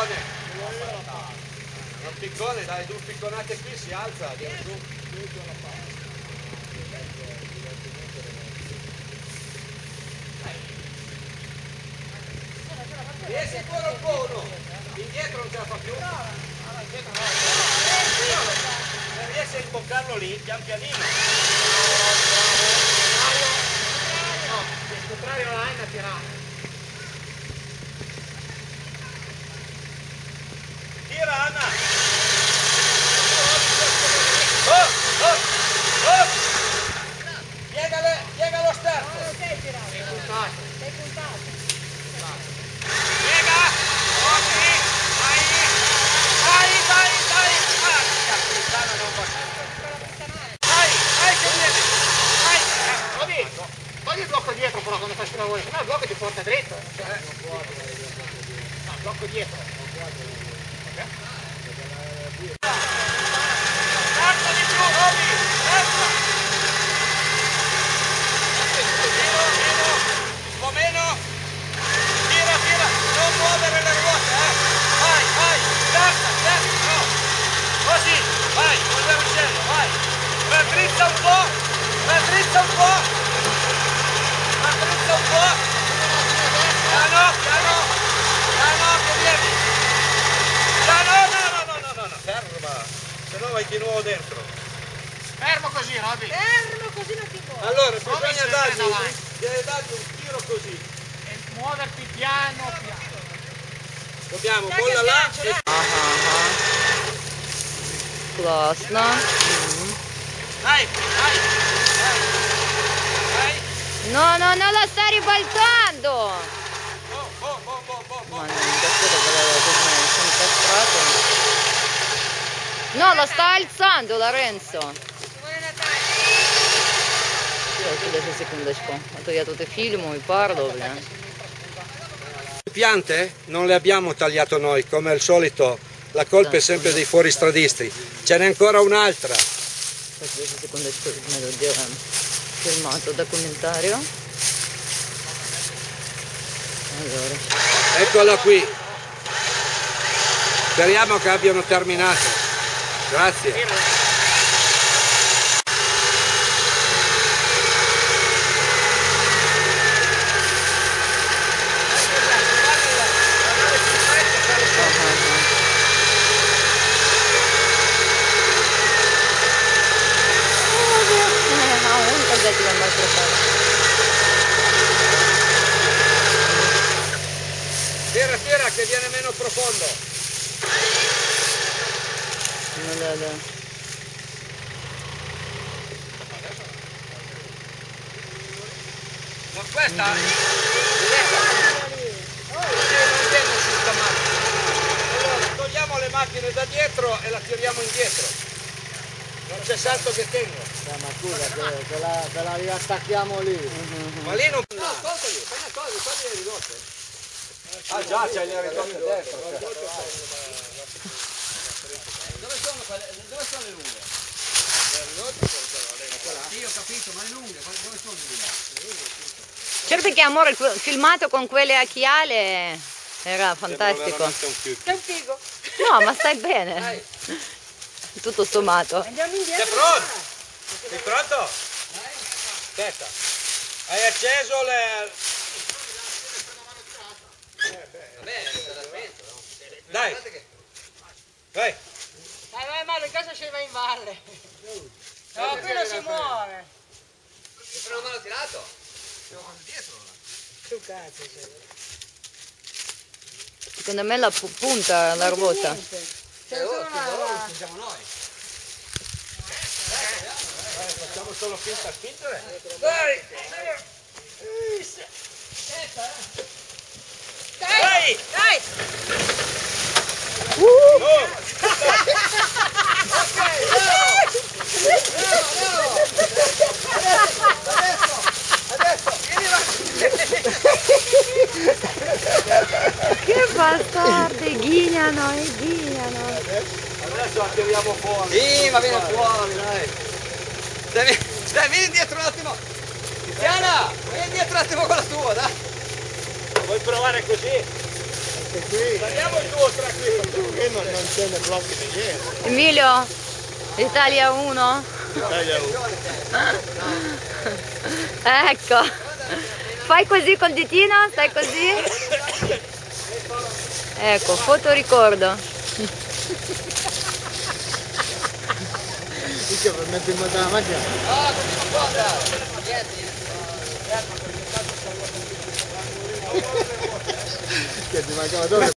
piccone. Un piccone, dai, due picconate qui si alza, viene su. Riesci ancora un po' o no? Indietro non ce la fa più? Se riesci a imboccarlo lì, pian pianino. No, il contrario la Anna tirare. Tira Anna! Oh, oh, oh! Piega lo sterzo! Non sei girato. Sei puntato. Sei puntato. Piega! Così! Vai! Porca puttana, non va più! Vai che viene! Vai! Togli il blocco dietro però quando fai sul lavoro, sennò il blocco ti porta dritto. No, il blocco dietro. Forza di più, Roby! Forza! Un po' meno! Tira! Non muovere le ruote, Vai! Destra! No! Così! Vai! Col vermicello, vai! Raddrizza un po'! Piano, che vieni! No! Ferma! Se no vai di nuovo dentro. Fermo così, Roby. Fermo così non ti muovi. Allora, Come bisogna si dargli vede davanti? un tiro così. E muoverti piano. Dobbiamo, molla là. Классно. Dai. No, la sta ribaltando! Oh. Ma non aspetta che sono incastrato. No, la sta alzando Lorenzo. Сейчас, секундочку. А то я тут и фильму, и parlo, бля. Le piante non le abbiamo tagliato noi, come al solito. La colpa è sempre dei fuoristradisti. Ce n'è ancora un'altra. Сейчас, секундочку, мы тут делаем filmato documentario. Allora. Eccola qui. Speriamo che abbiano terminato. Grazie. Tira che viene meno profondo. Ну да. Ma questa non viene su sta macchina. Allora togliamo le macchine da dietro e la tiriamo indietro. Non c'è salto che tengo. Ma scusa, te la riattacchiamo lì. Ma lì non... No, togli le ridotte. Ah già, c'è le ridotte dentro. Dove sono le lunghe? Le ridotte sono là. Sì, ho capito, ma le lunghe, dove sono le lunghe? Certo che amore, il filmato con quelle occhiali era fantastico. Che un figo. No, ma stai bene. Tutto sommato. Andiamo indietro. Sei pronto? Sei pronto? Aspetta. Hai acceso le... Dai. Vai. Vai Mario, in casa scende in valle. No, qui non si muove. Però non l'ho tirato. Dietro. Che cazzo sei? Secondo me la punta la ruota. C'è solo una... Siamo noi. Facciamo solo finta a spingere. Dai. Dai. Che bastardi, ghignano. Adesso la tiriamo fuori. Sì, ma viene fuori, dai. Dai, vieni indietro un attimo. Tiziana, vieni indietro un attimo con la tua, dai. Vuoi provare così? Andiamo il tuo tra qui. Non c'è nei blocchi di ieri. Emilio, Italia 1? Italia 1. Ecco. Fai così col ditino, stai così. Ecco, fotoricordo. Dice per mettere in moto la mangiare. No, così non può andare. Che ti mancava dove?